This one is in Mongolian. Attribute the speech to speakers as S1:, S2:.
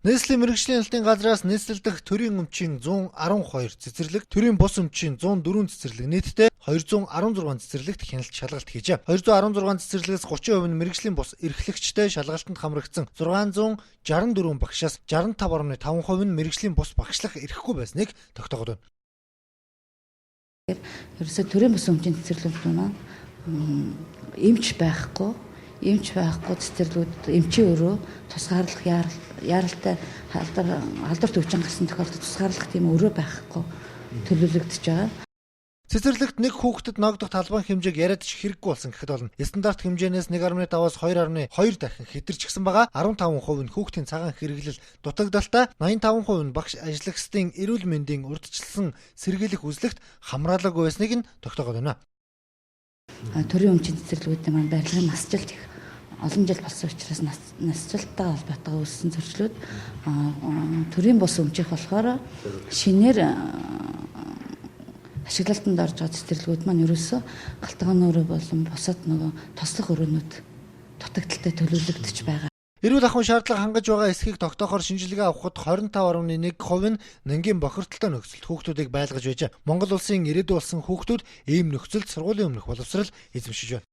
S1: Нийслэлийн мэргэжлийн албан газраас нийслэлдэх төрийн өмчийн 112 цэцэрлэг, төрийн бус өмчийн 104 цэцэрлэг нийтдээ 216 цэцэрлэгт хяналт шалгалт хийжээ. 216 цэцэрлэгээс 30% нь мэргэжлийн бус эрхлэгчтэй шалгалтанд хамрагдсан 664 багшаас 65.5% нь мэргэжлийн бус багшлах эрхгүй байсныг тогтоогод байна.
S2: Ерөөсөө төрийн бус өмчийн цэцэрлэгүүд маань эмч байхгүй цэцэрлэгүүд эмчийн өрөө тусгаарлах яаралтай халдвар төвчин гасан тохиолдолд тусгаарлах тийм өрөө байхгүй төлөвлөгдөж байгаа.
S1: Цэцэрлэгт нэг хүүхдэд ногдох талбайн хэмжээг яриад ч хэрэггүй болсон гэхэд болно. Стандарт хэмжээнээс 1.5-аас 2.2 дахин хэтэрч гисэн байгаа. 15% нь хүүхдийн цагаан хэрэглэл дутагдaltaа, 85% нь багш ажиллагчдын эрүүл мэндийн урьдчилсан сэргийлэх үзлэгт хамраалаггүй байсныг нь тогтоогод байна.
S2: Төрийн өмчийн цэцэрлэгүүдийн маань барилгын насжилт их олон жил болсон учраас насжилттай холбоотойгоо үүссэн зөрчлүүд төрийн бус өмчих болохоор шинээр ашиглалтанд орж байгаа цэцэрлэгүүд маань ерөөсөө галтгааны өрөө болон бусад нөгөө тослох өрөөнүүд дутагдaltaй төлөвлөгдөж байгаа.
S1: Эрүүл ахуйн шаардлага хангаж байгаа эсхийг тогтоохоор шинжилгээ авахд 25.1% нь нэнгийн бохирдолтой нөхцөлд хүүхдүүдийг байлгаж байжээ. Монгол улсын ирээдүйн болсон хүүхдүүд ийм нөхцөлд сургуулийн өмнөх боловсрол эзэмшиж байна.